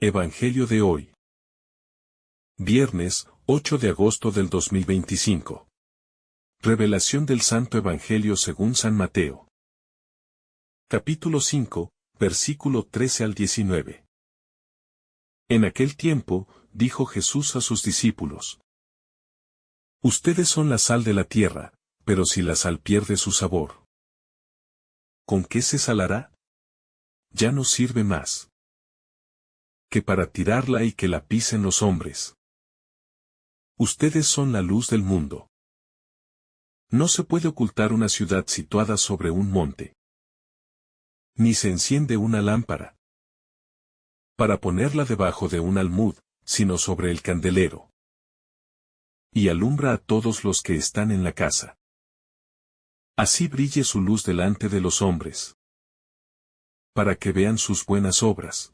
Evangelio de hoy. Viernes, 8 de agosto del 2025. Revelación del Santo Evangelio según San Mateo. Capítulo 5, versículo 13 al 19. En aquel tiempo, dijo Jesús a sus discípulos: Ustedes son la sal de la tierra, pero si la sal pierde su sabor, ¿con qué se salará? Ya no sirve más que para tirarla y que la pisen los hombres. Ustedes son la luz del mundo. No se puede ocultar una ciudad situada sobre un monte. Ni se enciende una lámpara para ponerla debajo de un almud, sino sobre el candelero. Y alumbra a todos los que están en la casa. Así brille su luz delante de los hombres, para que vean sus buenas obras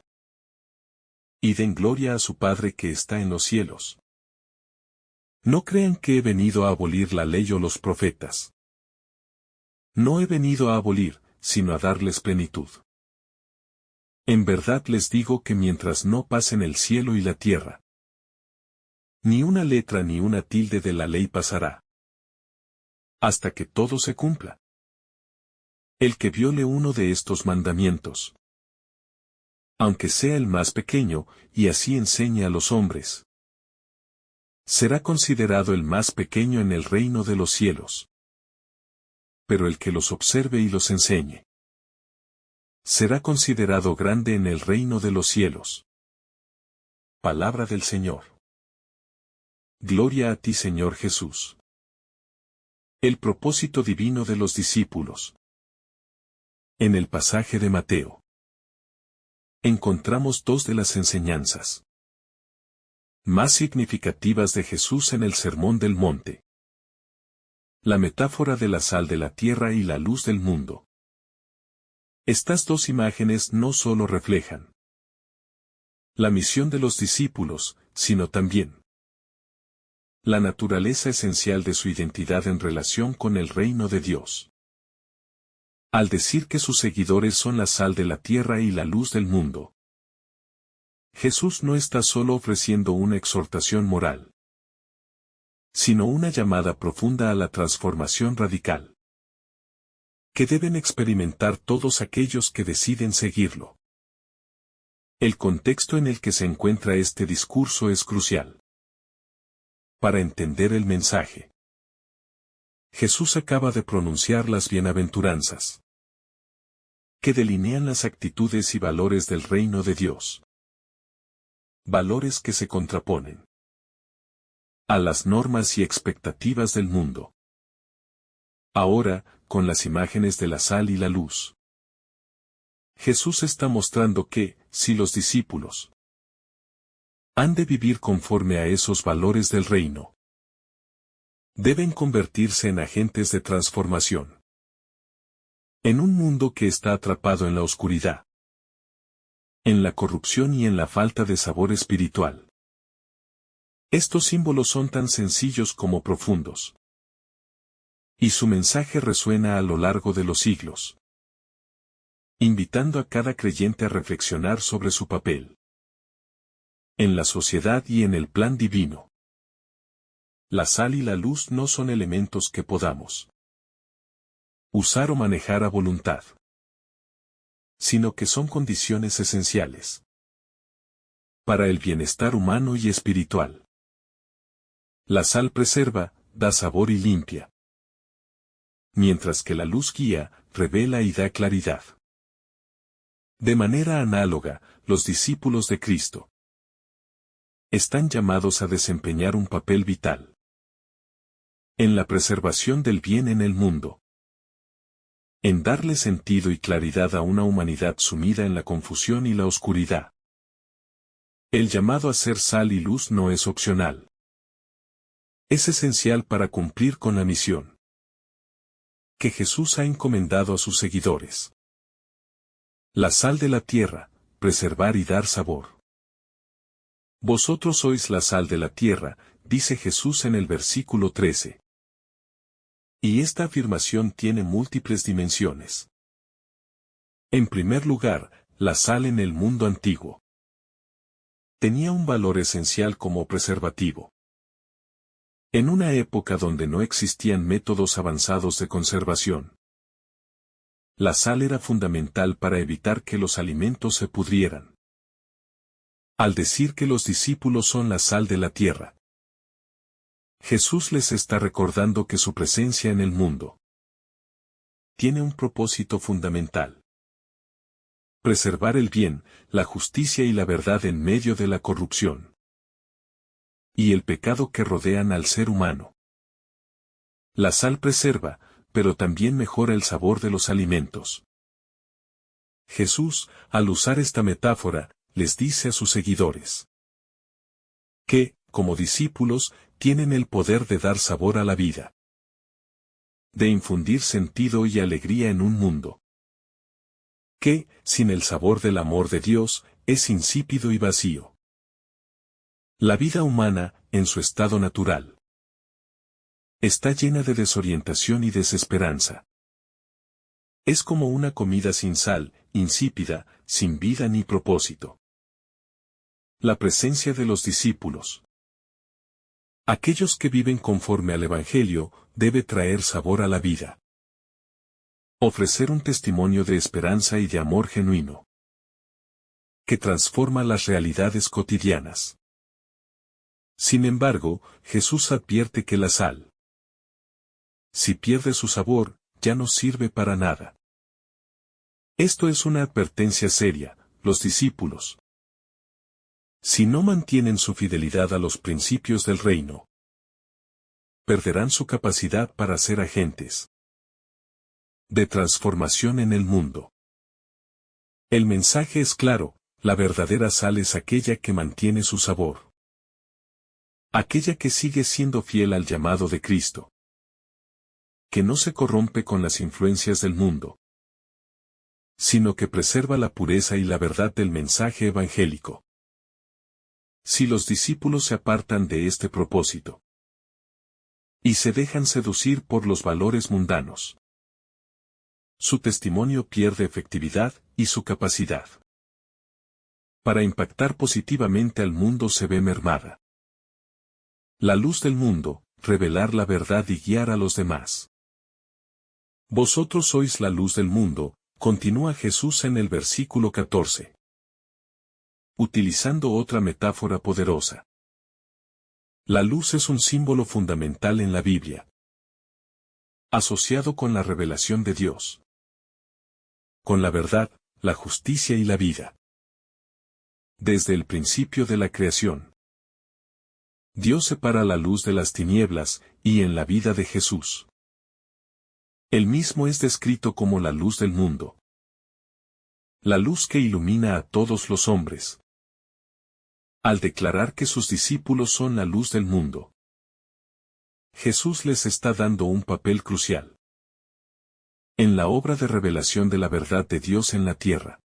y den gloria a su Padre que está en los cielos. No crean que he venido a abolir la ley o los profetas. No he venido a abolir, sino a darles plenitud. En verdad les digo que mientras no pasen el cielo y la tierra, ni una letra ni una tilde de la ley pasará, hasta que todo se cumpla. El que viole uno de estos mandamientos, aunque sea el más pequeño, y así enseñe a los hombres, será considerado el más pequeño en el reino de los cielos. Pero el que los observe y los enseñe, será considerado grande en el reino de los cielos. Palabra del Señor. Gloria a ti, Señor Jesús. El propósito divino de los discípulos. En el pasaje de Mateo encontramos dos de las enseñanzas más significativas de Jesús en el Sermón del Monte. La metáfora de la sal de la tierra y la luz del mundo. Estas dos imágenes no solo reflejan la misión de los discípulos, sino también la naturaleza esencial de su identidad en relación con el reino de Dios. Al decir que sus seguidores son la sal de la tierra y la luz del mundo, Jesús no está solo ofreciendo una exhortación moral, sino una llamada profunda a la transformación radical que deben experimentar todos aquellos que deciden seguirlo. El contexto en el que se encuentra este discurso es crucial para entender el mensaje. Jesús acaba de pronunciar las bienaventuranzas que delinean las actitudes y valores del reino de Dios. Valores que se contraponen a las normas y expectativas del mundo. Ahora, con las imágenes de la sal y la luz, Jesús está mostrando que, si los discípulos han de vivir conforme a esos valores del reino, deben convertirse en agentes de transformación en un mundo que está atrapado en la oscuridad, en la corrupción y en la falta de sabor espiritual. Estos símbolos son tan sencillos como profundos, y su mensaje resuena a lo largo de los siglos, invitando a cada creyente a reflexionar sobre su papel en la sociedad y en el plan divino. La sal y la luz no son elementos que podamos usar o manejar a voluntad, sino que son condiciones esenciales para el bienestar humano y espiritual. La sal preserva, da sabor y limpia, mientras que la luz guía, revela y da claridad. De manera análoga, los discípulos de Cristo están llamados a desempeñar un papel vital en la preservación del bien en el mundo, en darle sentido y claridad a una humanidad sumida en la confusión y la oscuridad. El llamado a ser sal y luz no es opcional. Es esencial para cumplir con la misión que Jesús ha encomendado a sus seguidores. La sal de la tierra, preservar y dar sabor. Vosotros sois la sal de la tierra, dice Jesús en el versículo 13. Y esta afirmación tiene múltiples dimensiones. . En primer lugar, la sal en el mundo antiguo Tenía un valor esencial como preservativo. En una época donde no existían métodos avanzados de conservación, la sal era fundamental para evitar que los alimentos se pudrieran. Al decir que los discípulos son la sal de la tierra, Jesús les está recordando que su presencia en el mundo tiene un propósito fundamental: preservar el bien, la justicia y la verdad en medio de la corrupción y el pecado que rodean al ser humano. La sal preserva, pero también mejora el sabor de los alimentos. Jesús, al usar esta metáfora, les dice a sus seguidores que, como discípulos, tienen el poder de dar sabor a la vida, de infundir sentido y alegría en un mundo que, sin el sabor del amor de Dios, es insípido y vacío. La vida humana, en su estado natural, está llena de desorientación y desesperanza. Es como una comida sin sal, insípida, sin vida ni propósito. La presencia de los discípulos, aquellos que viven conforme al Evangelio, debe traer sabor a la vida. Ofrecer un testimonio de esperanza y de amor genuino, que transforma las realidades cotidianas. Sin embargo, Jesús advierte que la sal, si pierde su sabor, ya no sirve para nada. Esto es una advertencia seria. Los discípulos, si no mantienen su fidelidad a los principios del reino, perderán su capacidad para ser agentes de transformación en el mundo. El mensaje es claro: la verdadera sal es aquella que mantiene su sabor, aquella que sigue siendo fiel al llamado de Cristo, que no se corrompe con las influencias del mundo, sino que preserva la pureza y la verdad del mensaje evangélico. Si los discípulos se apartan de este propósito y se dejan seducir por los valores mundanos, su testimonio pierde efectividad y su capacidad para impactar positivamente al mundo se ve mermada. La luz del mundo, revelar la verdad y guiar a los demás. Vosotros sois la luz del mundo, continúa Jesús en el versículo 14. Utilizando otra metáfora poderosa. La luz es un símbolo fundamental en la Biblia, asociado con la revelación de Dios, con la verdad, la justicia y la vida. Desde el principio de la creación, Dios separa la luz de las tinieblas, y en la vida de Jesús, Él mismo es descrito como la luz del mundo, la luz que ilumina a todos los hombres. Al declarar que sus discípulos son la luz del mundo, Jesús les está dando un papel crucial en la obra de revelación de la verdad de Dios en la tierra.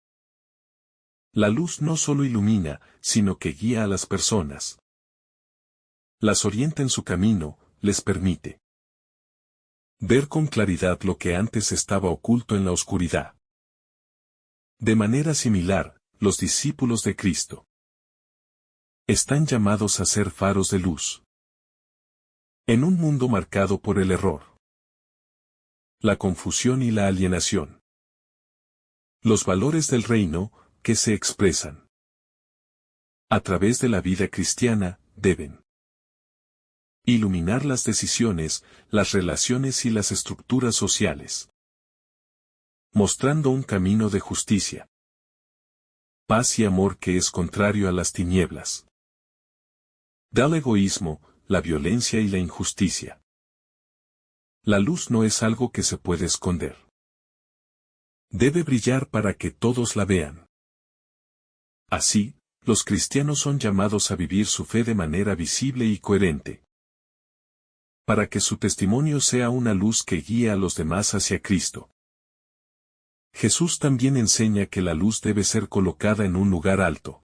La luz no solo ilumina, sino que guía a las personas, las orienta en su camino, les permite ver con claridad lo que antes estaba oculto en la oscuridad. De manera similar, los discípulos de Cristo están llamados a ser faros de luz en un mundo marcado por el error, la confusión y la alienación. Los valores del reino, que se expresan a través de la vida cristiana, deben iluminar las decisiones, las relaciones y las estructuras sociales, mostrando un camino de justicia, paz y amor que es contrario a las tinieblas, del egoísmo, la violencia y la injusticia. La luz no es algo que se puede esconder. Debe brillar para que todos la vean. Así, los cristianos son llamados a vivir su fe de manera visible y coherente, para que su testimonio sea una luz que guíe a los demás hacia Cristo. Jesús también enseña que la luz debe ser colocada en un lugar alto,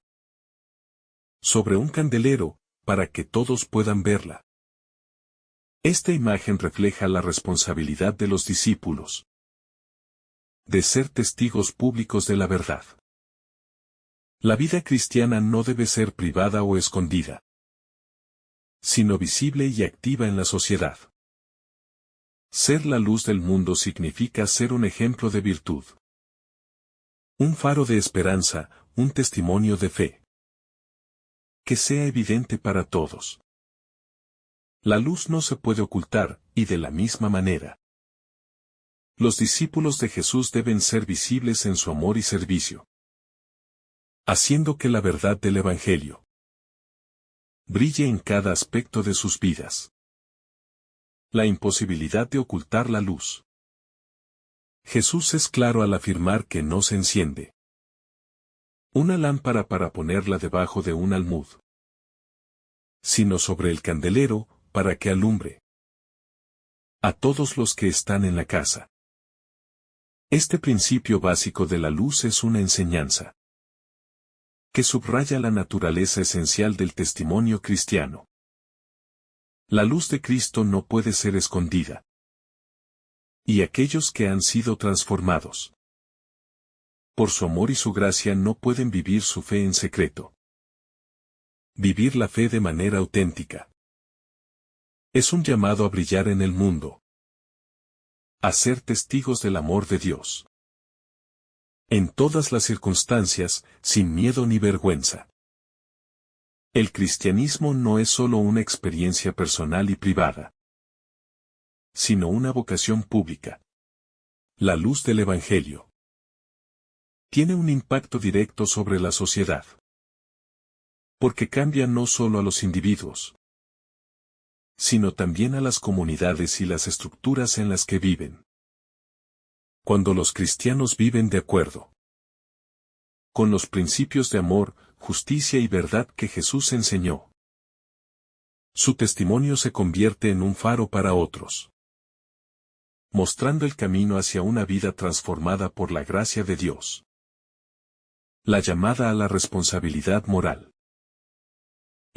sobre un candelero, para que todos puedan verla. Esta imagen refleja la responsabilidad de los discípulos de ser testigos públicos de la verdad. La vida cristiana no debe ser privada o escondida, sino visible y activa en la sociedad. Ser la luz del mundo significa ser un ejemplo de virtud. Un faro de esperanza, un testimonio de fe. Que sea evidente para todos. La luz no se puede ocultar, y de la misma manera. Los discípulos de Jesús deben ser visibles en su amor y servicio, haciendo que la verdad del Evangelio brille en cada aspecto de sus vidas. La imposibilidad de ocultar la luz. Jesús es claro al afirmar que no se enciende una lámpara para ponerla debajo de un almud, sino sobre el candelero, para que alumbre a todos los que están en la casa. Este principio básico de la luz es una enseñanza que subraya la naturaleza esencial del testimonio cristiano. La luz de Cristo no puede ser escondida. Y aquellos que han sido transformados por su amor y su gracia no pueden vivir su fe en secreto. Vivir la fe de manera auténtica es un llamado a brillar en el mundo, a ser testigos del amor de Dios. En todas las circunstancias, sin miedo ni vergüenza. El cristianismo no es solo una experiencia personal y privada, sino una vocación pública. La luz del Evangelio tiene un impacto directo sobre la sociedad, porque cambia no solo a los individuos, sino también a las comunidades y las estructuras en las que viven. Cuando los cristianos viven de acuerdo con los principios de amor, justicia y verdad que Jesús enseñó, su testimonio se convierte en un faro para otros, mostrando el camino hacia una vida transformada por la gracia de Dios. La llamada a la responsabilidad moral.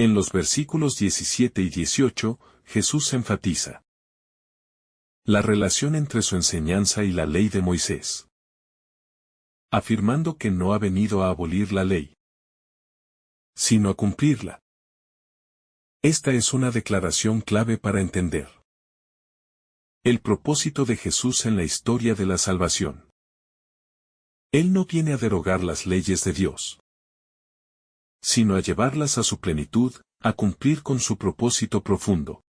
En los versículos 17 y 18, Jesús enfatiza la relación entre su enseñanza y la ley de Moisés, afirmando que no ha venido a abolir la ley, sino a cumplirla. Esta es una declaración clave para entender el propósito de Jesús en la historia de la salvación. Él no viene a derogar las leyes de Dios, sino a llevarlas a su plenitud, a cumplir con su propósito profundo,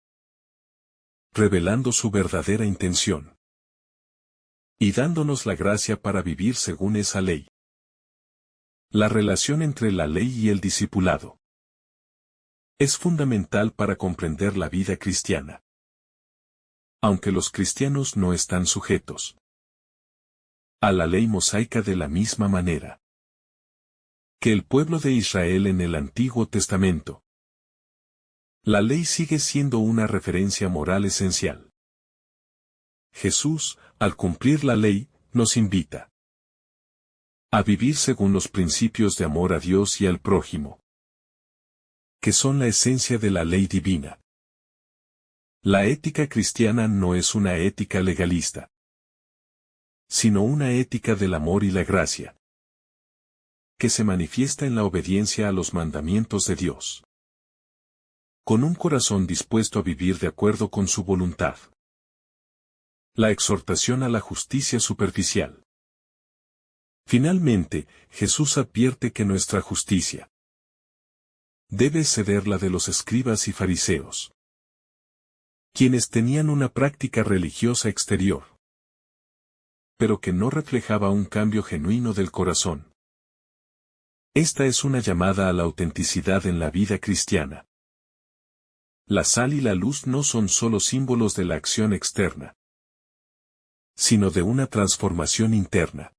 revelando su verdadera intención y dándonos la gracia para vivir según esa ley. La relación entre la ley y el discipulado es fundamental para comprender la vida cristiana. Aunque los cristianos no están sujetos a la ley mosaica de la misma manera que el pueblo de Israel en el Antiguo Testamento, la ley sigue siendo una referencia moral esencial. Jesús, al cumplir la ley, nos invita a vivir según los principios de amor a Dios y al prójimo, que son la esencia de la ley divina. La ética cristiana no es una ética legalista, sino una ética del amor y la gracia, que se manifiesta en la obediencia a los mandamientos de Dios, con un corazón dispuesto a vivir de acuerdo con su voluntad. La exhortación a la justicia superficial. Finalmente, Jesús advierte que nuestra justicia debe exceder la de los escribas y fariseos, quienes tenían una práctica religiosa exterior, pero que no reflejaba un cambio genuino del corazón. Esta es una llamada a la autenticidad en la vida cristiana. La sal y la luz no son solo símbolos de la acción externa, sino de una transformación interna.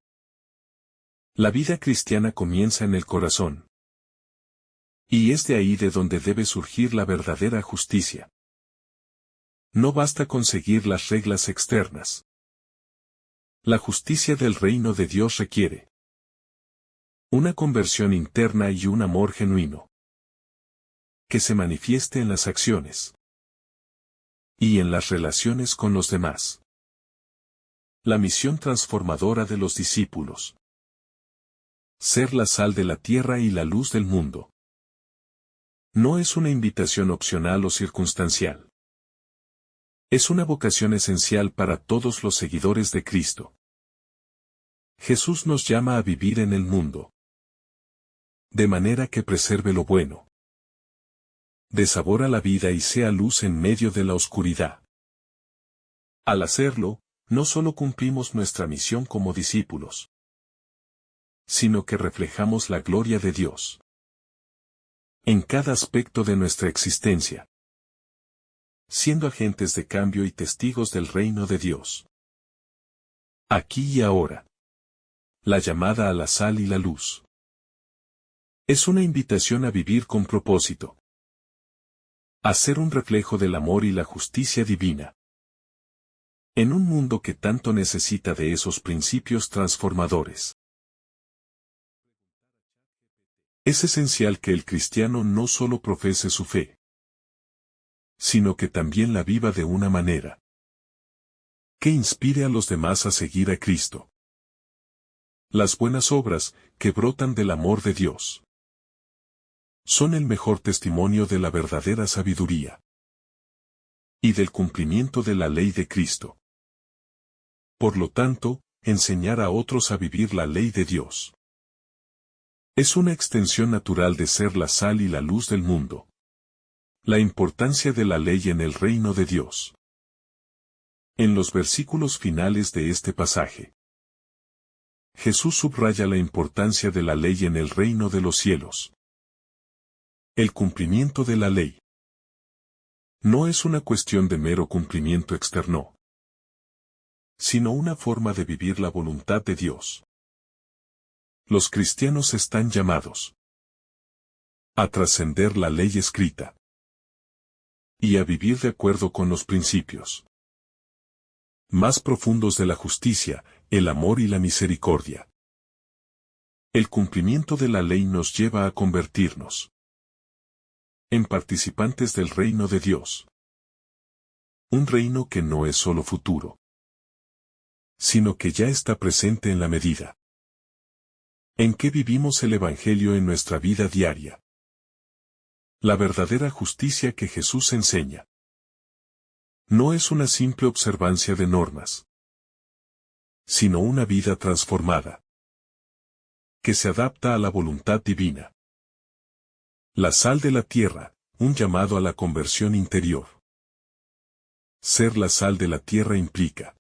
La vida cristiana comienza en el corazón, y es de ahí de donde debe surgir la verdadera justicia. No basta con seguir las reglas externas. La justicia del reino de Dios requiere una conversión interna y un amor genuino, que se manifieste en las acciones y en las relaciones con los demás. La misión transformadora de los discípulos. Ser la sal de la tierra y la luz del mundo. No es una invitación opcional o circunstancial. Es una vocación esencial para todos los seguidores de Cristo. Jesús nos llama a vivir en el mundo, de manera que preserve lo bueno, dé sabor a la vida y sea luz en medio de la oscuridad. Al hacerlo, no solo cumplimos nuestra misión como discípulos, sino que reflejamos la gloria de Dios en cada aspecto de nuestra existencia, siendo agentes de cambio y testigos del reino de Dios. Aquí y ahora. La llamada a la sal y la luz. Es una invitación a vivir con propósito, a ser un reflejo del amor y la justicia divina, en un mundo que tanto necesita de esos principios transformadores. Es esencial que el cristiano no solo profese su fe, sino que también la viva de una manera que inspire a los demás a seguir a Cristo. Las buenas obras, que brotan del amor de Dios, son el mejor testimonio de la verdadera sabiduría y del cumplimiento de la ley de Cristo. Por lo tanto, enseñar a otros a vivir la ley de Dios es una extensión natural de ser la sal y la luz del mundo. La importancia de la ley en el reino de Dios. En los versículos finales de este pasaje, Jesús subraya la importancia de la ley en el reino de los cielos. El cumplimiento de la ley no es una cuestión de mero cumplimiento externo, sino una forma de vivir la voluntad de Dios. Los cristianos están llamados a trascender la ley escrita y a vivir de acuerdo con los principios más profundos de la justicia, el amor y la misericordia. El cumplimiento de la ley nos lleva a convertirnos en participantes del reino de Dios. Un reino que no es solo futuro, sino que ya está presente en la medida en que vivimos el Evangelio en nuestra vida diaria. La verdadera justicia que Jesús enseña no es una simple observancia de normas, sino una vida transformada, que se adapta a la voluntad divina. La sal de la tierra, un llamado a la conversión interior. Ser la sal de la tierra implica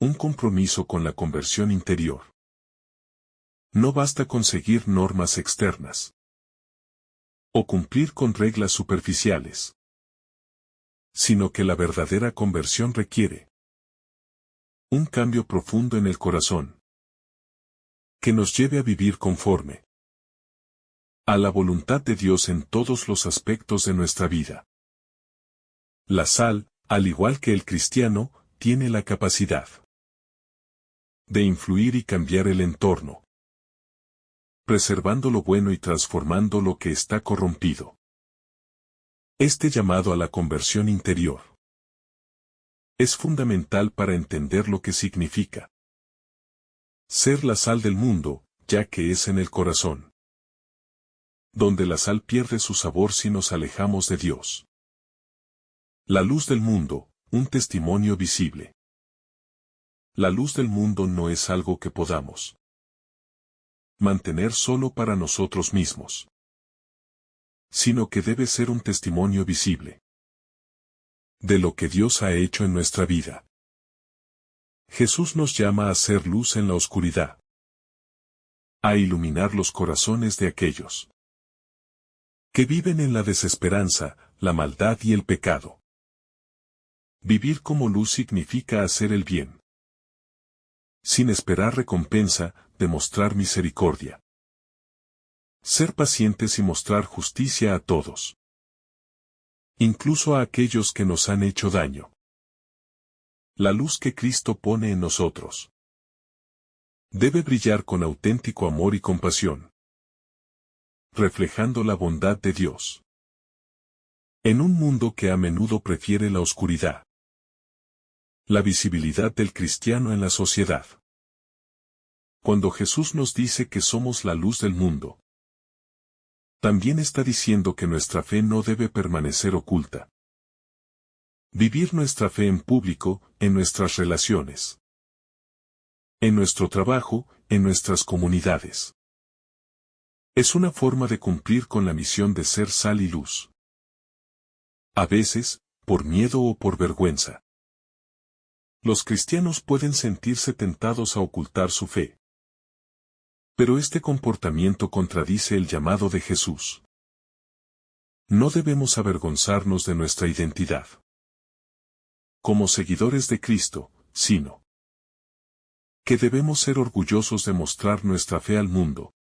un compromiso con la conversión interior. No basta conseguir normas externas o cumplir con reglas superficiales, sino que la verdadera conversión requiere un cambio profundo en el corazón, que nos lleve a vivir conforme a la voluntad de Dios en todos los aspectos de nuestra vida. La sal, al igual que el cristiano, tiene la capacidad de influir y cambiar el entorno, preservando lo bueno y transformando lo que está corrompido. Este llamado a la conversión interior es fundamental para entender lo que significa ser la sal del mundo, ya que es en el corazón donde la sal pierde su sabor si nos alejamos de Dios. La luz del mundo, un testimonio visible. La luz del mundo no es algo que podamos mantener solo para nosotros mismos, sino que debe ser un testimonio visible de lo que Dios ha hecho en nuestra vida. Jesús nos llama a ser luz en la oscuridad, a iluminar los corazones de aquellos que viven en la desesperanza, la maldad y el pecado. Vivir como luz significa hacer el bien, sin esperar recompensa, demostrar misericordia, ser pacientes y mostrar justicia a todos, incluso a aquellos que nos han hecho daño. La luz que Cristo pone en nosotros debe brillar con auténtico amor y compasión, reflejando la bondad de Dios en un mundo que a menudo prefiere la oscuridad. La visibilidad del cristiano en la sociedad. Cuando Jesús nos dice que somos la luz del mundo, también está diciendo que nuestra fe no debe permanecer oculta. Vivir nuestra fe en público, en nuestras relaciones, en nuestro trabajo, en nuestras comunidades. Es una forma de cumplir con la misión de ser sal y luz. A veces, por miedo o por vergüenza, los cristianos pueden sentirse tentados a ocultar su fe. Pero este comportamiento contradice el llamado de Jesús. No debemos avergonzarnos de nuestra identidad como seguidores de Cristo, sino que debemos ser orgullosos de mostrar nuestra fe al mundo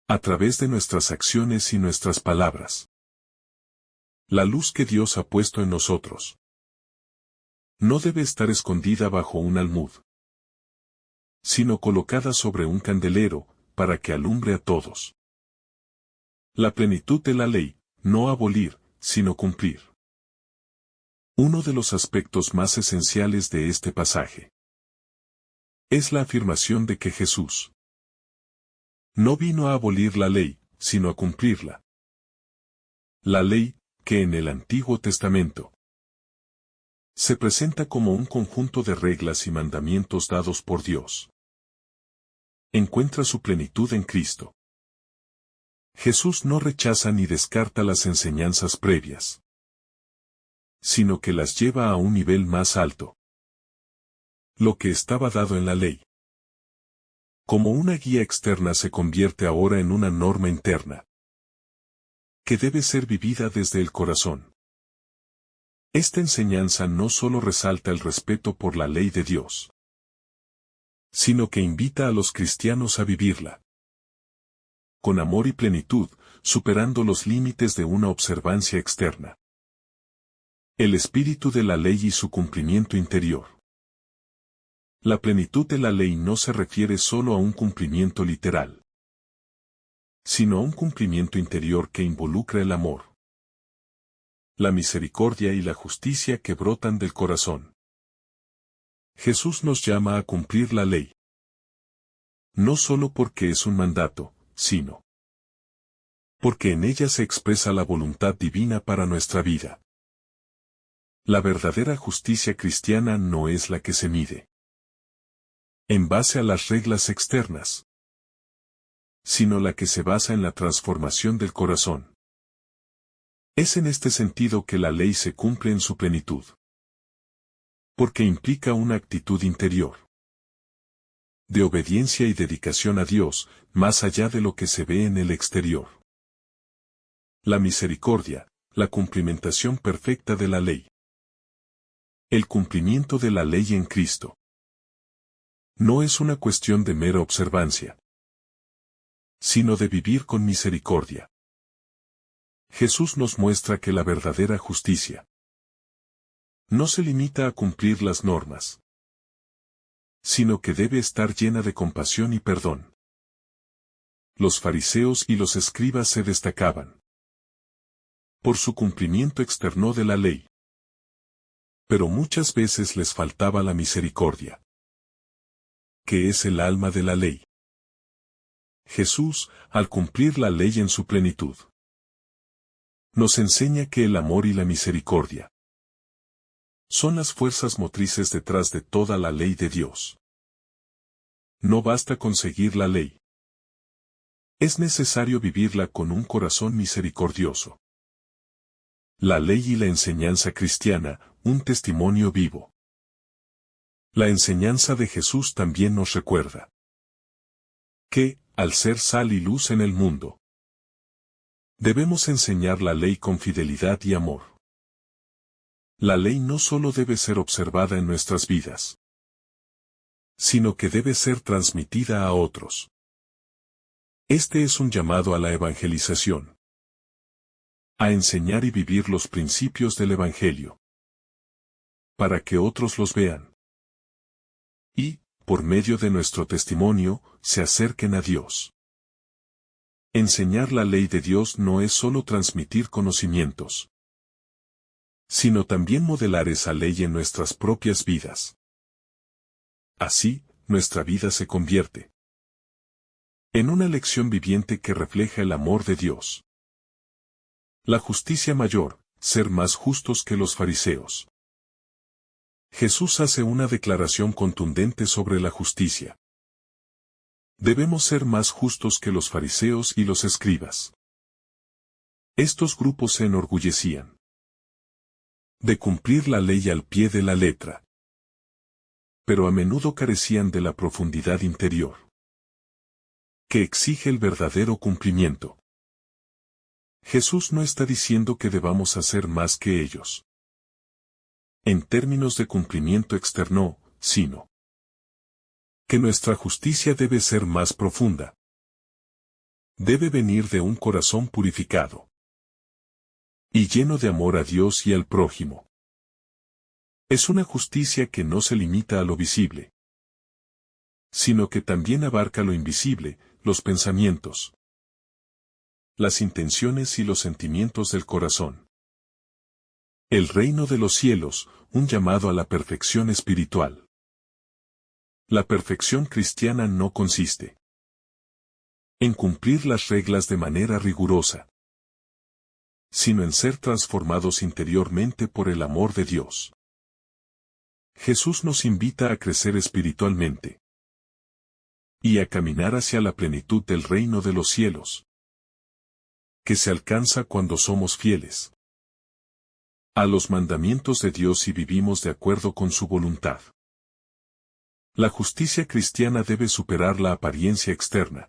a través de nuestras acciones y nuestras palabras. La luz que Dios ha puesto en nosotros no debe estar escondida bajo un almud, sino colocada sobre un candelero, para que alumbre a todos. La plenitud de la ley, no abolir, sino cumplir. Uno de los aspectos más esenciales de este pasaje es la afirmación de que Jesús no vino a abolir la ley, sino a cumplirla. La ley, que en el Antiguo Testamento se presenta como un conjunto de reglas y mandamientos dados por Dios, encuentra su plenitud en Cristo. Jesús no rechaza ni descarta las enseñanzas previas, sino que las lleva a un nivel más alto. Lo que estaba dado en la ley, como una guía externa, se convierte ahora en una norma interna, que debe ser vivida desde el corazón. Esta enseñanza no solo resalta el respeto por la ley de Dios, sino que invita a los cristianos a vivirla con amor y plenitud, superando los límites de una observancia externa. El espíritu de la ley y su cumplimiento interior. La plenitud de la ley no se refiere solo a un cumplimiento literal, sino a un cumplimiento interior que involucra el amor, la misericordia y la justicia que brotan del corazón. Jesús nos llama a cumplir la ley, no solo porque es un mandato, sino porque en ella se expresa la voluntad divina para nuestra vida. La verdadera justicia cristiana no es la que se mide en base a las reglas externas, sino la que se basa en la transformación del corazón. Es en este sentido que la ley se cumple en su plenitud, porque implica una actitud interior de obediencia y dedicación a Dios, más allá de lo que se ve en el exterior. La misericordia, la cumplimentación perfecta de la ley. El cumplimiento de la ley en Cristo no es una cuestión de mera observancia, sino de vivir con misericordia. Jesús nos muestra que la verdadera justicia no se limita a cumplir las normas, sino que debe estar llena de compasión y perdón. Los fariseos y los escribas se destacaban por su cumplimiento externo de la ley, pero muchas veces les faltaba la misericordia, que es el alma de la ley. Jesús, al cumplir la ley en su plenitud, nos enseña que el amor y la misericordia son las fuerzas motrices detrás de toda la ley de Dios. No basta conseguir la ley. Es necesario vivirla con un corazón misericordioso. La ley y la enseñanza cristiana, un testimonio vivo. La enseñanza de Jesús también nos recuerda que, al ser sal y luz en el mundo, debemos enseñar la ley con fidelidad y amor. La ley no solo debe ser observada en nuestras vidas, sino que debe ser transmitida a otros. Este es un llamado a la evangelización, a enseñar y vivir los principios del Evangelio, para que otros los vean y, por medio de nuestro testimonio, se acerquen a Dios. Enseñar la ley de Dios no es solo transmitir conocimientos, sino también modelar esa ley en nuestras propias vidas. Así, nuestra vida se convierte en una lección viviente que refleja el amor de Dios. La justicia mayor, ser más justos que los fariseos. Jesús hace una declaración contundente sobre la justicia. Debemos ser más justos que los fariseos y los escribas. Estos grupos se enorgullecían de cumplir la ley al pie de la letra, pero a menudo carecían de la profundidad interior que exige el verdadero cumplimiento. Jesús no está diciendo que debamos hacer más que ellos en términos de cumplimiento externo, sino que nuestra justicia debe ser más profunda. Debe venir de un corazón purificado y lleno de amor a Dios y al prójimo. Es una justicia que no se limita a lo visible, sino que también abarca lo invisible, los pensamientos, las intenciones y los sentimientos del corazón. El reino de los cielos, un llamado a la perfección espiritual. La perfección cristiana no consiste en cumplir las reglas de manera rigurosa, sino en ser transformados interiormente por el amor de Dios. Jesús nos invita a crecer espiritualmente y a caminar hacia la plenitud del reino de los cielos, que se alcanza cuando somos fieles a los mandamientos de Dios y vivimos de acuerdo con su voluntad. La justicia cristiana debe superar la apariencia externa,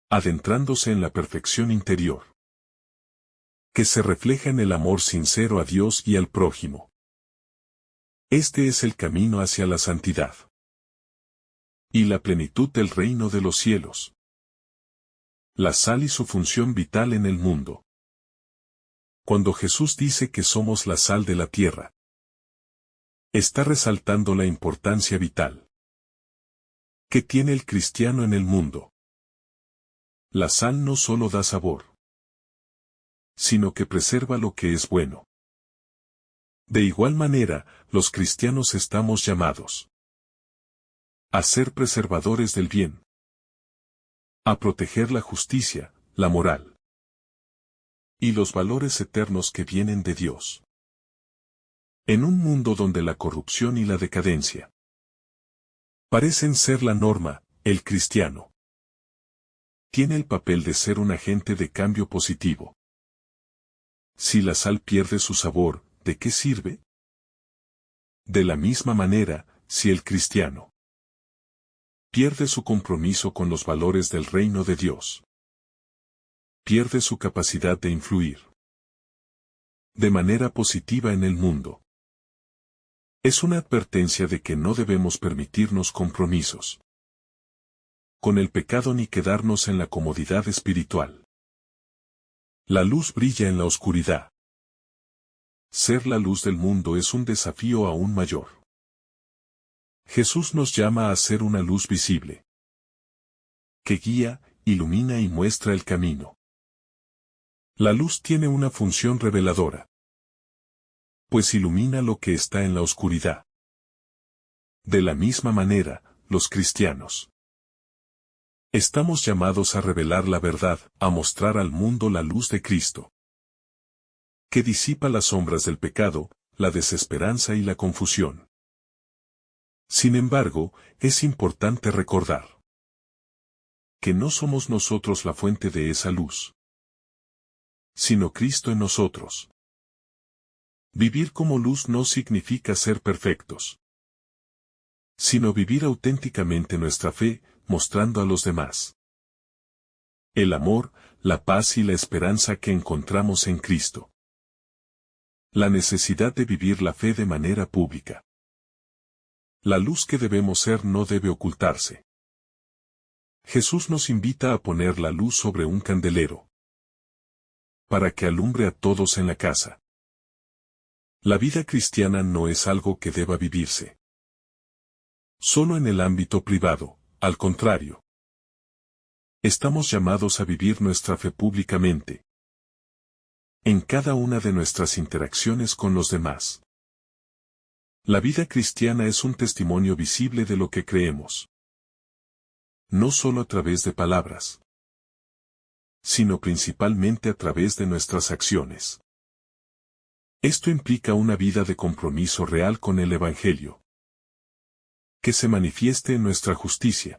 adentrándose en la perfección interior, que se refleja en el amor sincero a Dios y al prójimo. Este es el camino hacia la santidad y la plenitud del reino de los cielos. La sal y su función vital en el mundo. Cuando Jesús dice que somos la sal de la tierra, está resaltando la importancia vital que tiene el cristiano en el mundo. La sal no solo da sabor, sino que preserva lo que es bueno. De igual manera, los cristianos estamos llamados a ser preservadores del bien, a proteger la justicia, la moral y los valores eternos que vienen de Dios. En un mundo donde la corrupción y la decadencia parecen ser la norma, el cristiano tiene el papel de ser un agente de cambio positivo. Si la sal pierde su sabor, ¿de qué sirve? De la misma manera, si el cristiano pierde su compromiso con los valores del reino de Dios, pierde su capacidad de influir de manera positiva en el mundo. Es una advertencia de que no debemos permitirnos compromisos con el pecado ni quedarnos en la comodidad espiritual. La luz brilla en la oscuridad. Ser la luz del mundo es un desafío aún mayor. Jesús nos llama a ser una luz visible, que guía, ilumina y muestra el camino. La luz tiene una función reveladora, pues ilumina lo que está en la oscuridad. De la misma manera, los cristianos estamos llamados a revelar la verdad, a mostrar al mundo la luz de Cristo, que disipa las sombras del pecado, la desesperanza y la confusión. Sin embargo, es importante recordar que no somos nosotros la fuente de esa luz, sino Cristo en nosotros. Vivir como luz no significa ser perfectos, sino vivir auténticamente nuestra fe, mostrando a los demás el amor, la paz y la esperanza que encontramos en Cristo. La necesidad de vivir la fe de manera pública. La luz que debemos ser no debe ocultarse. Jesús nos invita a poner la luz sobre un candelero, para que alumbre a todos en la casa. La vida cristiana no es algo que deba vivirse solo en el ámbito privado, al contrario. Estamos llamados a vivir nuestra fe públicamente, en cada una de nuestras interacciones con los demás. La vida cristiana es un testimonio visible de lo que creemos. No solo a través de palabras, sino principalmente a través de nuestras acciones. Esto implica una vida de compromiso real con el Evangelio, que se manifieste en nuestra justicia,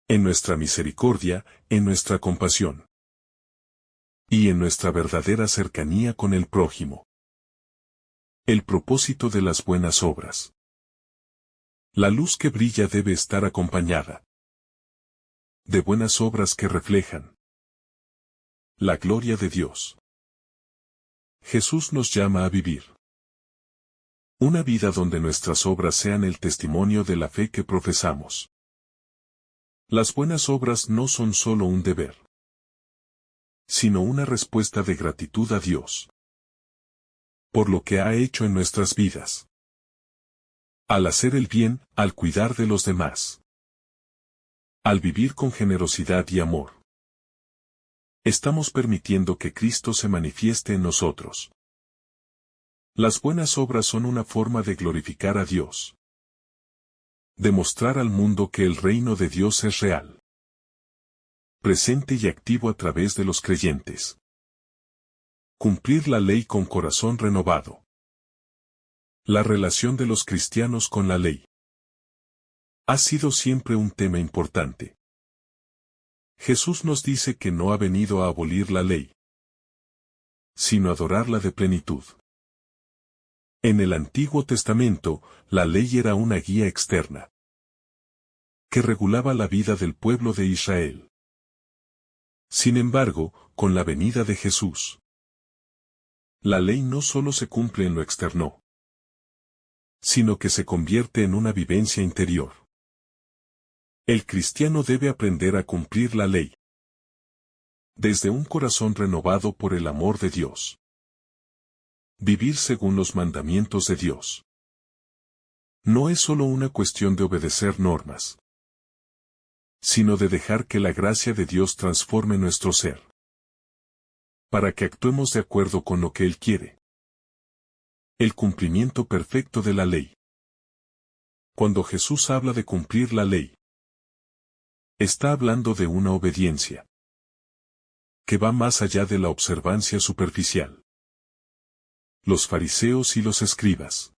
en nuestra misericordia, en nuestra compasión y en nuestra verdadera cercanía con el prójimo. El propósito de las buenas obras. La luz que brilla debe estar acompañada de buenas obras que reflejan la gloria de Dios. Jesús nos llama a vivir una vida donde nuestras obras sean el testimonio de la fe que profesamos. Las buenas obras no son solo un deber, sino una respuesta de gratitud a Dios por lo que ha hecho en nuestras vidas. Al hacer el bien, al cuidar de los demás, al vivir con generosidad y amor, estamos permitiendo que Cristo se manifieste en nosotros. Las buenas obras son una forma de glorificar a Dios, de mostrar al mundo que el reino de Dios es real, presente y activo a través de los creyentes. Cumplir la ley con corazón renovado. La relación de los cristianos con la ley ha sido siempre un tema importante. Jesús nos dice que no ha venido a abolir la ley, sino a adorarla de plenitud. En el Antiguo Testamento, la ley era una guía externa que regulaba la vida del pueblo de Israel. Sin embargo, con la venida de Jesús, la ley no solo se cumple en lo externo, sino que se convierte en una vivencia interior. El cristiano debe aprender a cumplir la ley desde un corazón renovado por el amor de Dios. Vivir según los mandamientos de Dios no es solo una cuestión de obedecer normas, sino de dejar que la gracia de Dios transforme nuestro ser, para que actuemos de acuerdo con lo que Él quiere. El cumplimiento perfecto de la ley. Cuando Jesús habla de cumplir la ley, está hablando de una obediencia que va más allá de la observancia superficial. Los fariseos y los escribas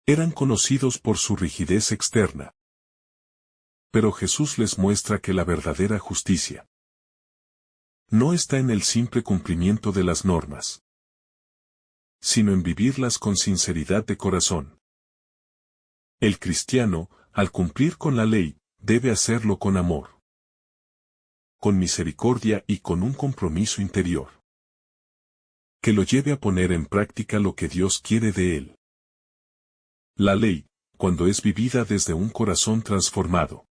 eran conocidos por su rigidez externa, pero Jesús les muestra que la verdadera justicia no está en el simple cumplimiento de las normas, sino en vivirlas con sinceridad de corazón. El cristiano, al cumplir con la ley, debe hacerlo con amor, con misericordia y con un compromiso interior que lo lleve a poner en práctica lo que Dios quiere de él. La ley, cuando es vivida desde un corazón transformado,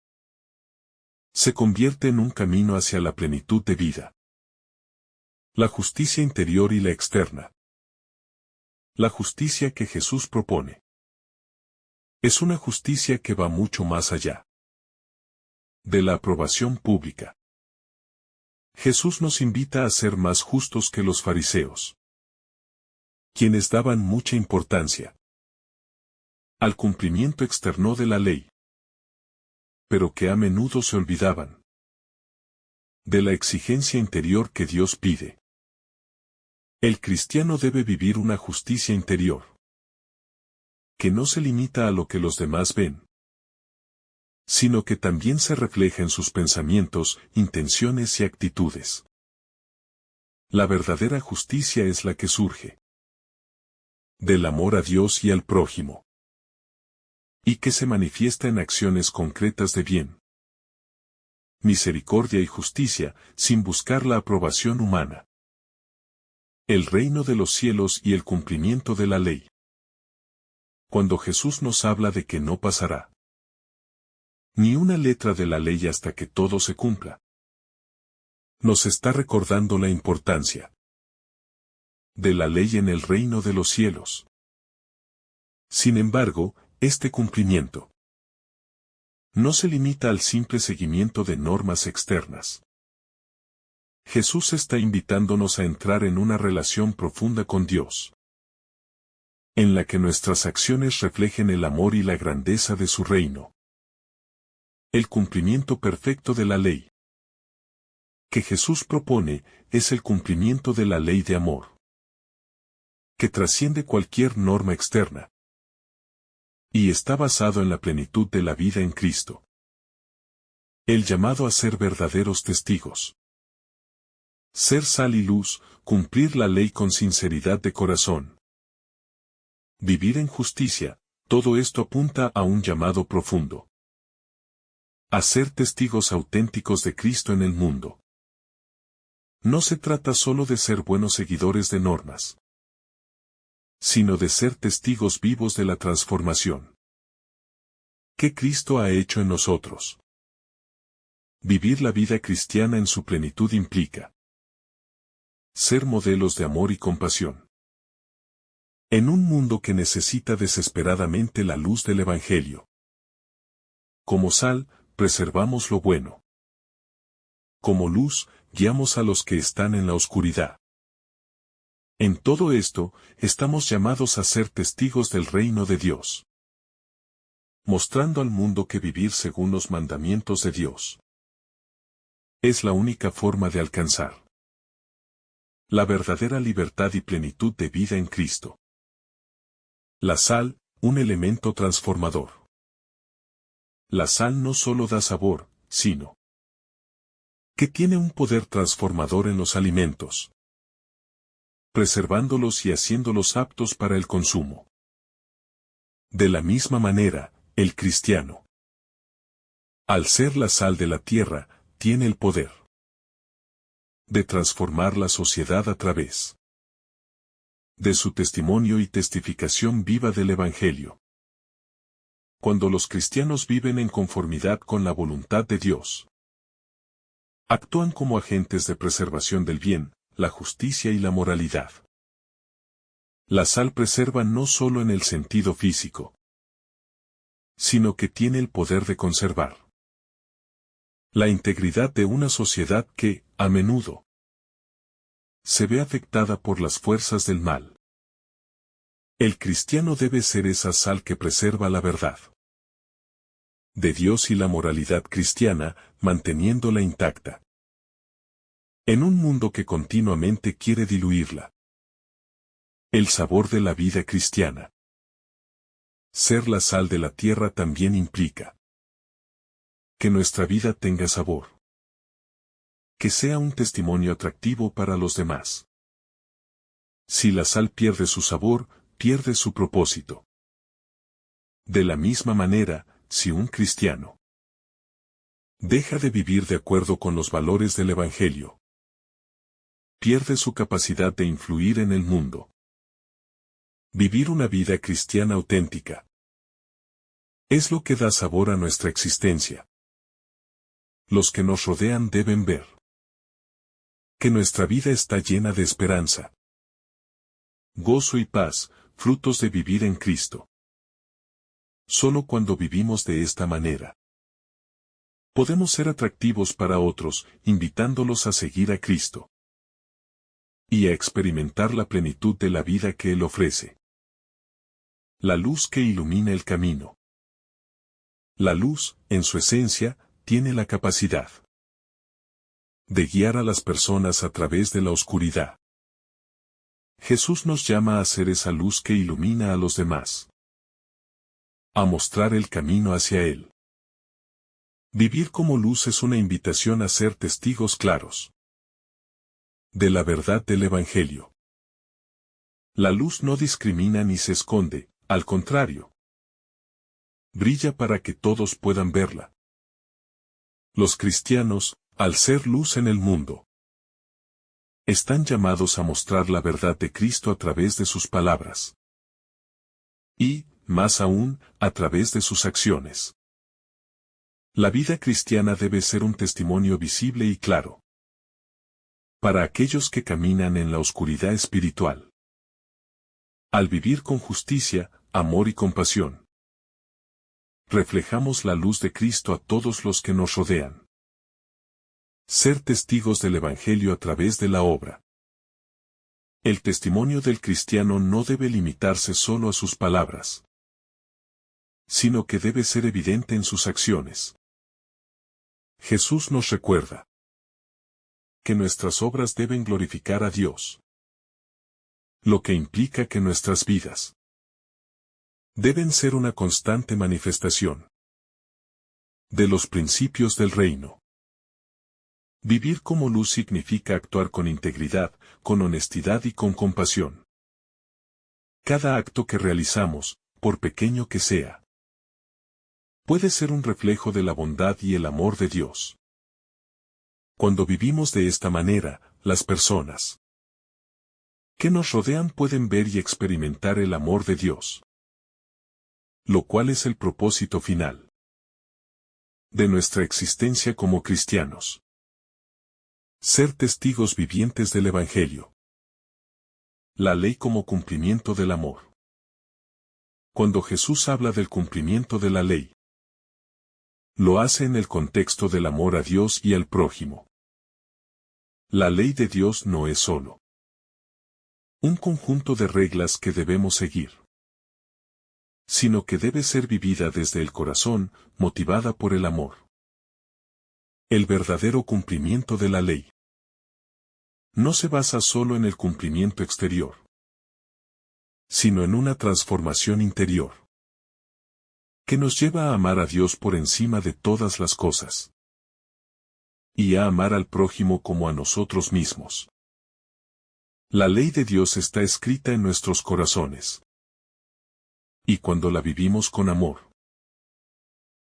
se convierte en un camino hacia la plenitud de vida. La justicia interior y la externa. La justicia que Jesús propone es una justicia que va mucho más allá de la aprobación pública. Jesús nos invita a ser más justos que los fariseos, quienes daban mucha importancia al cumplimiento externo de la ley, pero que a menudo se olvidaban de la exigencia interior que Dios pide. El cristiano debe vivir una justicia interior que no se limita a lo que los demás ven, sino que también se refleja en sus pensamientos, intenciones y actitudes. La verdadera justicia es la que surge del amor a Dios y al prójimo, y que se manifiesta en acciones concretas de bien, misericordia y justicia, sin buscar la aprobación humana. El reino de los cielos y el cumplimiento de la ley. Cuando Jesús nos habla de que no pasará ni una letra de la ley hasta que todo se cumpla, nos está recordando la importancia de la ley en el reino de los cielos. Sin embargo, este cumplimiento no se limita al simple seguimiento de normas externas. Jesús está invitándonos a entrar en una relación profunda con Dios. en la que nuestras acciones reflejen el amor y la grandeza de su reino. El cumplimiento perfecto de la ley que Jesús propone es el cumplimiento de la ley de amor, que trasciende cualquier norma externa y está basado en la plenitud de la vida en Cristo. El llamado a ser verdaderos testigos. Ser sal y luz, cumplir la ley con sinceridad de corazón. Vivir en justicia, todo esto apunta a un llamado profundo. A ser testigos auténticos de Cristo en el mundo. No se trata solo de ser buenos seguidores de normas, sino de ser testigos vivos de la transformación que Cristo ha hecho en nosotros. Vivir la vida cristiana en su plenitud implica ser modelos de amor y compasión. En un mundo que necesita desesperadamente la luz del Evangelio. Como sal, preservamos lo bueno. Como luz, guiamos a los que están en la oscuridad. En todo esto, estamos llamados a ser testigos del reino de Dios, mostrando al mundo que vivir según los mandamientos de Dios es la única forma de alcanzar la verdadera libertad y plenitud de vida en Cristo. La sal, un elemento transformador. La sal no solo da sabor, sino que tiene un poder transformador en los alimentos, preservándolos y haciéndolos aptos para el consumo. De la misma manera, el cristiano, al ser la sal de la tierra, tiene el poder de transformar la sociedad a través de su testimonio y testificación viva del Evangelio. Cuando los cristianos viven en conformidad con la voluntad de Dios, actúan como agentes de preservación del bien, la justicia y la moralidad. La sal preserva no solo en el sentido físico, sino que tiene el poder de conservar la integridad de una sociedad que, a menudo, se ve afectada por las fuerzas del mal. El cristiano debe ser esa sal que preserva la verdad de Dios y la moralidad cristiana, manteniéndola intacta en un mundo que continuamente quiere diluirla. El sabor de la vida cristiana. Ser la sal de la tierra también implica que nuestra vida tenga sabor, que sea un testimonio atractivo para los demás. Si la sal pierde su sabor, pierde su propósito. De la misma manera, si un cristiano deja de vivir de acuerdo con los valores del Evangelio, pierde su capacidad de influir en el mundo. Vivir una vida cristiana auténtica es lo que da sabor a nuestra existencia. Los que nos rodean deben ver que nuestra vida está llena de esperanza, gozo y paz, frutos de vivir en Cristo. Solo cuando vivimos de esta manera, podemos ser atractivos para otros, invitándolos a seguir a Cristo y a experimentar la plenitud de la vida que Él ofrece. La luz que ilumina el camino. La luz, en su esencia, tiene la capacidad de guiar a las personas a través de la oscuridad. Jesús nos llama a ser esa luz que ilumina a los demás, a mostrar el camino hacia Él. Vivir como luz es una invitación a ser testigos claros de la verdad del Evangelio. La luz no discrimina ni se esconde, al contrario, brilla para que todos puedan verla. Los cristianos, al ser luz en el mundo, están llamados a mostrar la verdad de Cristo a través de sus palabras. Y, más aún, a través de sus acciones. La vida cristiana debe ser un testimonio visible y claro para aquellos que caminan en la oscuridad espiritual. Al vivir con justicia, amor y compasión, reflejamos la luz de Cristo a todos los que nos rodean. Ser testigos del Evangelio a través de la obra El testimonio del cristiano no debe limitarse solo a sus palabras, sino que debe ser evidente en sus acciones. Jesús nos recuerda que nuestras obras deben glorificar a Dios, lo que implica que nuestras vidas deben ser una constante manifestación de los principios del reino. Vivir como luz significa actuar con integridad, con honestidad y con compasión. Cada acto que realizamos, por pequeño que sea, puede ser un reflejo de la bondad y el amor de Dios. Cuando vivimos de esta manera, las personas que nos rodean pueden ver y experimentar el amor de Dios, lo cual es el propósito final de nuestra existencia como cristianos. Ser testigos vivientes del Evangelio. La ley como cumplimiento del amor. Cuando Jesús habla del cumplimiento de la ley, lo hace en el contexto del amor a Dios y al prójimo. La ley de Dios no es solo un conjunto de reglas que debemos seguir, sino que debe ser vivida desde el corazón, motivada por el amor. El verdadero cumplimiento de la ley no se basa solo en el cumplimiento exterior, sino en una transformación interior que nos lleva a amar a Dios por encima de todas las cosas y a amar al prójimo como a nosotros mismos. La ley de Dios está escrita en nuestros corazones, y cuando la vivimos con amor,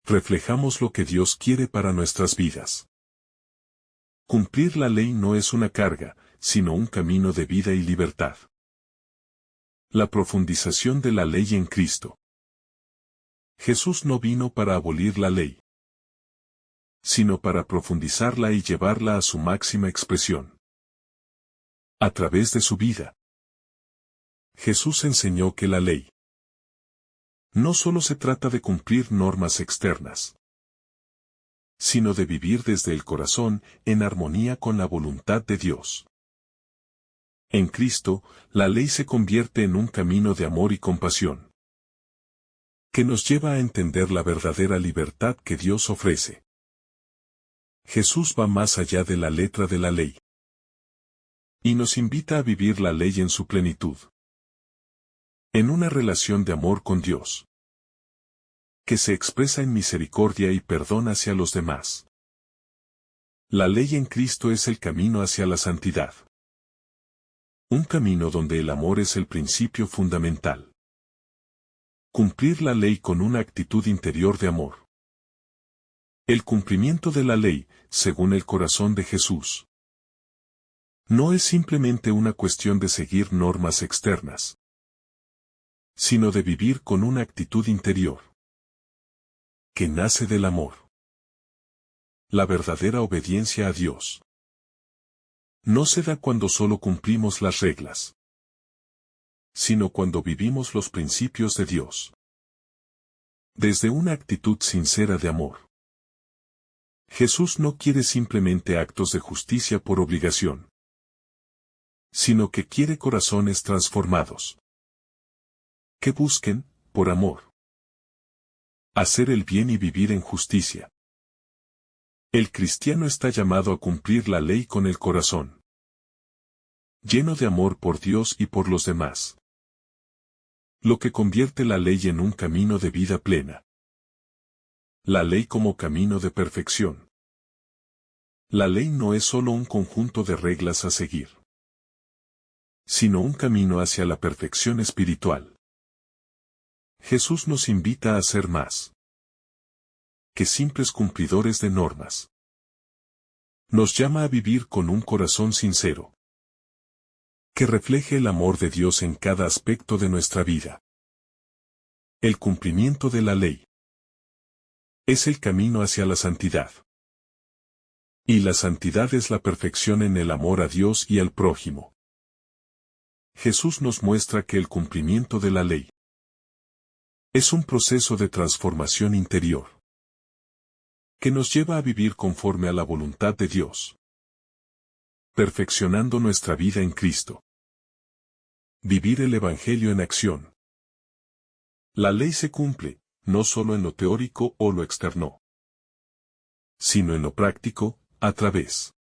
reflejamos lo que Dios quiere para nuestras vidas. Cumplir la ley no es una carga, sino un camino de vida y libertad. La profundización de la ley en Cristo. Jesús no vino para abolir la ley, sino para profundizarla y llevarla a su máxima expresión. A través de su vida, Jesús enseñó que la ley no solo se trata de cumplir normas externas, sino de vivir desde el corazón, en armonía con la voluntad de Dios. En Cristo, la ley se convierte en un camino de amor y compasión, que nos lleva a entender la verdadera libertad que Dios ofrece. Jesús va más allá de la letra de la ley, y nos invita a vivir la ley en su plenitud, en una relación de amor con Dios, que se expresa en misericordia y perdón hacia los demás. La ley en Cristo es el camino hacia la santidad. Un camino donde el amor es el principio fundamental. Cumplir la ley con una actitud interior de amor. El cumplimiento de la ley, según el corazón de Jesús, no es simplemente una cuestión de seguir normas externas, sino de vivir con una actitud interior que nace del amor. La verdadera obediencia a Dios no se da cuando solo cumplimos las reglas, sino cuando vivimos los principios de Dios, desde una actitud sincera de amor. Jesús no quiere simplemente actos de justicia por obligación, sino que quiere corazones transformados, que busquen, por amor, hacer el bien y vivir en justicia. El cristiano está llamado a cumplir la ley con el corazón, lleno de amor por Dios y por los demás, lo que convierte la ley en un camino de vida plena. La ley como camino de perfección. La ley no es solo un conjunto de reglas a seguir, sino un camino hacia la perfección espiritual. Jesús nos invita a ser más que simples cumplidores de normas. Nos llama a vivir con un corazón sincero, que refleje el amor de Dios en cada aspecto de nuestra vida. El cumplimiento de la ley es el camino hacia la santidad. Y la santidad es la perfección en el amor a Dios y al prójimo. Jesús nos muestra que el cumplimiento de la ley es un proceso de transformación interior, que nos lleva a vivir conforme a la voluntad de Dios, perfeccionando nuestra vida en Cristo. Vivir el Evangelio en acción. La ley se cumple, no solo en lo teórico o lo externo, sino en lo práctico, a través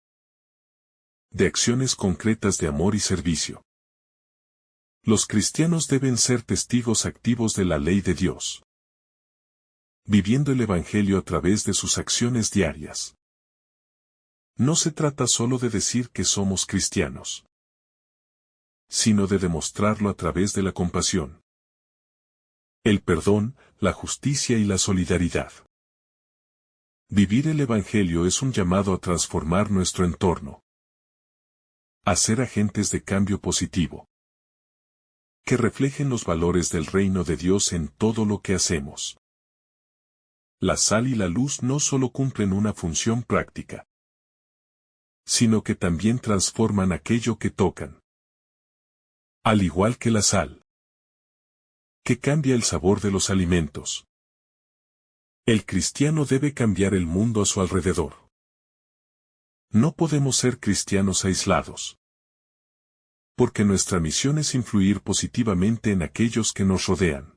de acciones concretas de amor y servicio. Los cristianos deben ser testigos activos de la ley de Dios, viviendo el Evangelio a través de sus acciones diarias. No se trata solo de decir que somos cristianos, sino de demostrarlo a través de la compasión, el perdón, la justicia y la solidaridad. Vivir el Evangelio es un llamado a transformar nuestro entorno, a ser agentes de cambio positivo, que reflejen los valores del reino de Dios en todo lo que hacemos. La sal y la luz no solo cumplen una función práctica, sino que también transforman aquello que tocan. Al igual que la sal, que cambia el sabor de los alimentos. El cristiano debe cambiar el mundo a su alrededor. No podemos ser cristianos aislados, porque nuestra misión es influir positivamente en aquellos que nos rodean.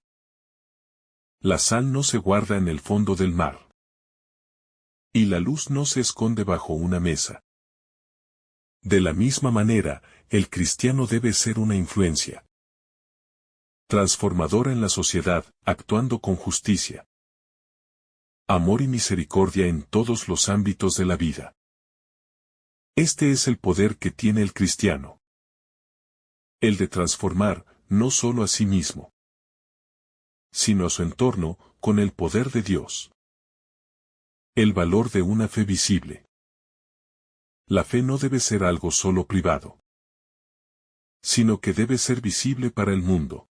La sal no se guarda en el fondo del mar, y la luz no se esconde bajo una mesa. De la misma manera, el cristiano debe ser una influencia transformadora en la sociedad, actuando con justicia, amor y misericordia en todos los ámbitos de la vida. Este es el poder que tiene el cristiano. El de transformar, no solo a sí mismo, sino a su entorno, con el poder de Dios. El valor de una fe visible. La fe no debe ser algo solo privado, sino que debe ser visible para el mundo.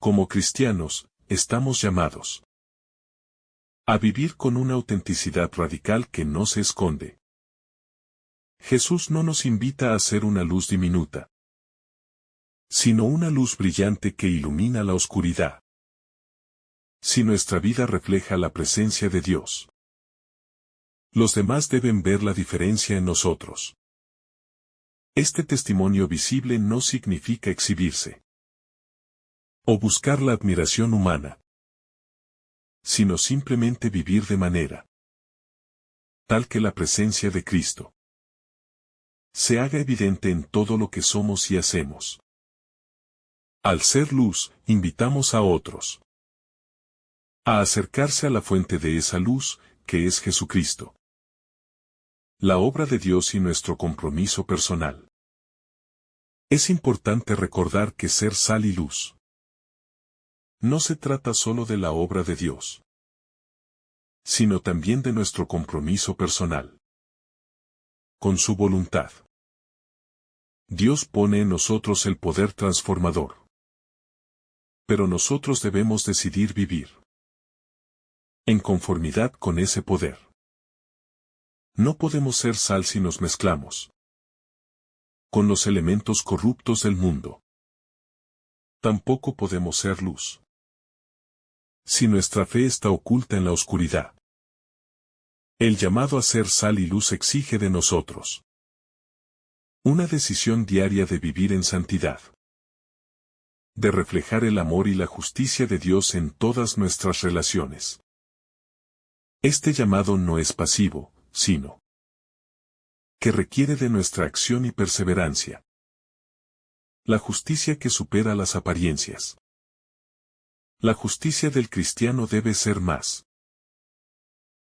Como cristianos, estamos llamados a vivir con una autenticidad radical que no se esconde. Jesús no nos invita a ser una luz diminuta, sino una luz brillante que ilumina la oscuridad. Si nuestra vida refleja la presencia de Dios, los demás deben ver la diferencia en nosotros. Este testimonio visible no significa exhibirse o buscar la admiración humana, sino simplemente vivir de manera tal que la presencia de Cristo se haga evidente en todo lo que somos y hacemos. Al ser luz, invitamos a otros a acercarse a la fuente de esa luz, que es Jesucristo. La obra de Dios y nuestro compromiso personal. Es importante recordar que ser sal y luz no se trata solo de la obra de Dios, sino también de nuestro compromiso personal con su voluntad. Dios pone en nosotros el poder transformador, pero nosotros debemos decidir vivir en conformidad con ese poder. No podemos ser sal si nos mezclamos con los elementos corruptos del mundo. Tampoco podemos ser luz si nuestra fe está oculta en la oscuridad. El llamado a ser sal y luz exige de nosotros una decisión diaria de vivir en santidad, de reflejar el amor y la justicia de Dios en todas nuestras relaciones. Este llamado no es pasivo, sino que requiere de nuestra acción y perseverancia. La justicia que supera las apariencias. La justicia del cristiano debe ser más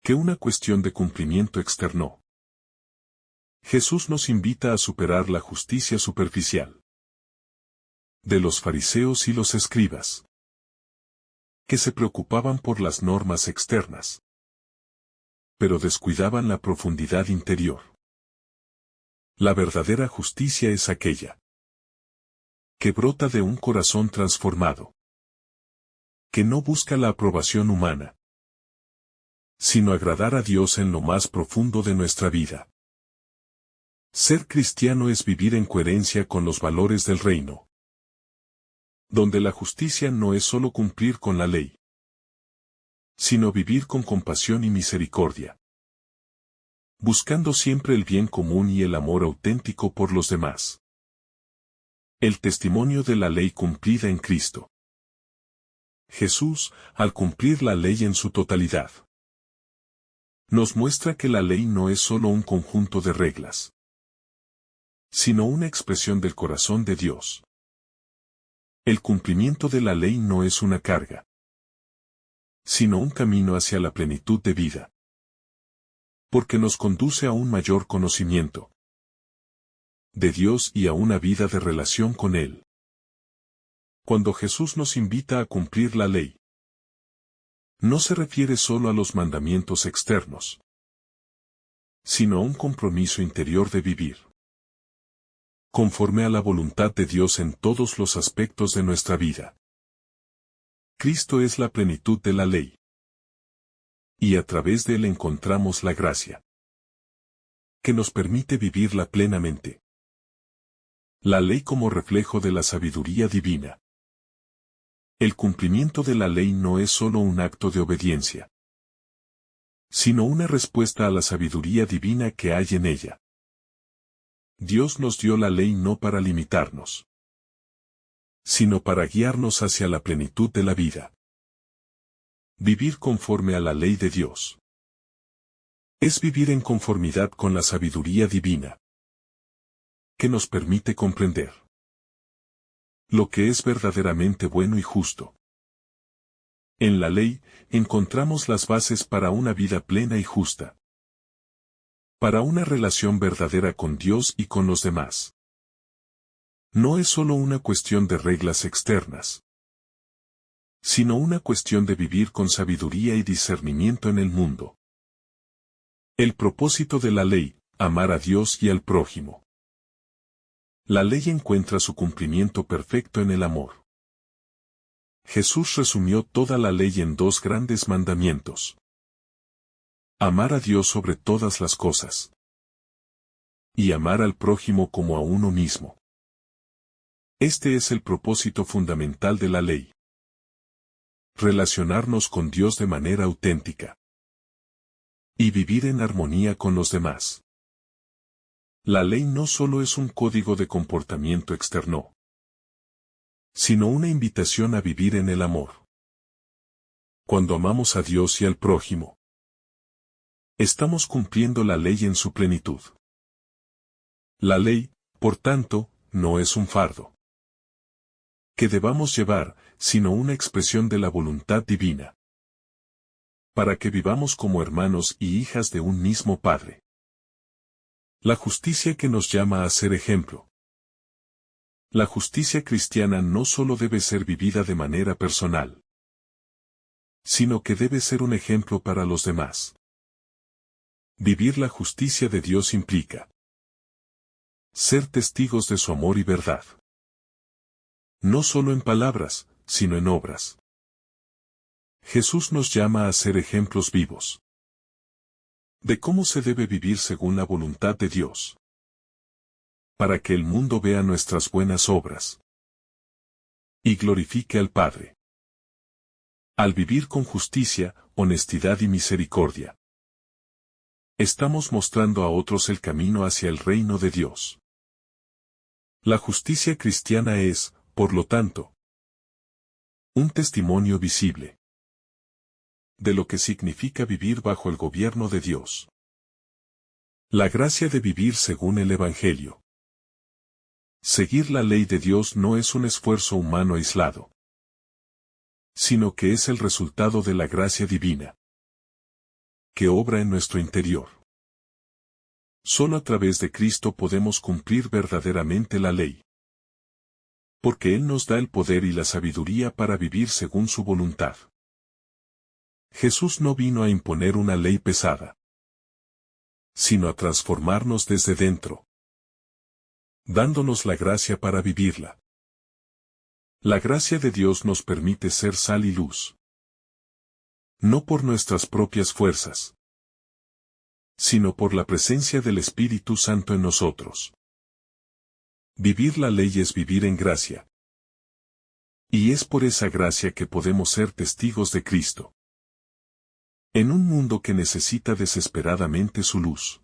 que una cuestión de cumplimiento externo. Jesús nos invita a superar la justicia superficial de los fariseos y los escribas, que se preocupaban por las normas externas, pero descuidaban la profundidad interior. La verdadera justicia es aquella que brota de un corazón transformado, que no busca la aprobación humana, sino agradar a Dios en lo más profundo de nuestra vida. Ser cristiano es vivir en coherencia con los valores del reino, donde la justicia no es solo cumplir con la ley, sino vivir con compasión y misericordia, buscando siempre el bien común y el amor auténtico por los demás. El testimonio de la ley cumplida en Cristo. Jesús, al cumplir la ley en su totalidad, nos muestra que la ley no es solo un conjunto de reglas, sino una expresión del corazón de Dios. El cumplimiento de la ley no es una carga, sino un camino hacia la plenitud de vida, porque nos conduce a un mayor conocimiento de Dios y a una vida de relación con Él. Cuando Jesús nos invita a cumplir la ley, no se refiere solo a los mandamientos externos, sino a un compromiso interior de vivir conforme a la voluntad de Dios en todos los aspectos de nuestra vida. Cristo es la plenitud de la ley, y a través de Él encontramos la gracia que nos permite vivirla plenamente. La ley como reflejo de la sabiduría divina. El cumplimiento de la ley no es solo un acto de obediencia, sino una respuesta a la sabiduría divina que hay en ella. Dios nos dio la ley no para limitarnos, sino para guiarnos hacia la plenitud de la vida. Vivir conforme a la ley de Dios es vivir en conformidad con la sabiduría divina, que nos permite comprender lo que es verdaderamente bueno y justo. En la ley, encontramos las bases para una vida plena y justa, para una relación verdadera con Dios y con los demás. No es solo una cuestión de reglas externas, sino una cuestión de vivir con sabiduría y discernimiento en el mundo. El propósito de la ley, amar a Dios y al prójimo. La ley encuentra su cumplimiento perfecto en el amor. Jesús resumió toda la ley en dos grandes mandamientos. Amar a Dios sobre todas las cosas, y amar al prójimo como a uno mismo. Este es el propósito fundamental de la ley. Relacionarnos con Dios de manera auténtica, y vivir en armonía con los demás. La ley no solo es un código de comportamiento externo, sino una invitación a vivir en el amor. Cuando amamos a Dios y al prójimo, estamos cumpliendo la ley en su plenitud. La ley, por tanto, no es un fardo que debamos llevar, sino una expresión de la voluntad divina, para que vivamos como hermanos y hijas de un mismo Padre. La justicia que nos llama a ser ejemplo. La justicia cristiana no solo debe ser vivida de manera personal, sino que debe ser un ejemplo para los demás. Vivir la justicia de Dios implica ser testigos de su amor y verdad. No solo en palabras, sino en obras. Jesús nos llama a ser ejemplos vivos de cómo se debe vivir según la voluntad de Dios, para que el mundo vea nuestras buenas obras y glorifique al Padre. Al vivir con justicia, honestidad y misericordia, estamos mostrando a otros el camino hacia el reino de Dios. La justicia cristiana es, por lo tanto, un testimonio visible de lo que significa vivir bajo el gobierno de Dios. La gracia de vivir según el Evangelio. Seguir la ley de Dios no es un esfuerzo humano aislado, sino que es el resultado de la gracia divina que obra en nuestro interior. Solo a través de Cristo podemos cumplir verdaderamente la ley, porque Él nos da el poder y la sabiduría para vivir según su voluntad. Jesús no vino a imponer una ley pesada, sino a transformarnos desde dentro, dándonos la gracia para vivirla. La gracia de Dios nos permite ser sal y luz, no por nuestras propias fuerzas, sino por la presencia del Espíritu Santo en nosotros. Vivir la ley es vivir en gracia, y es por esa gracia que podemos ser testigos de Cristo. En un mundo que necesita desesperadamente su luz.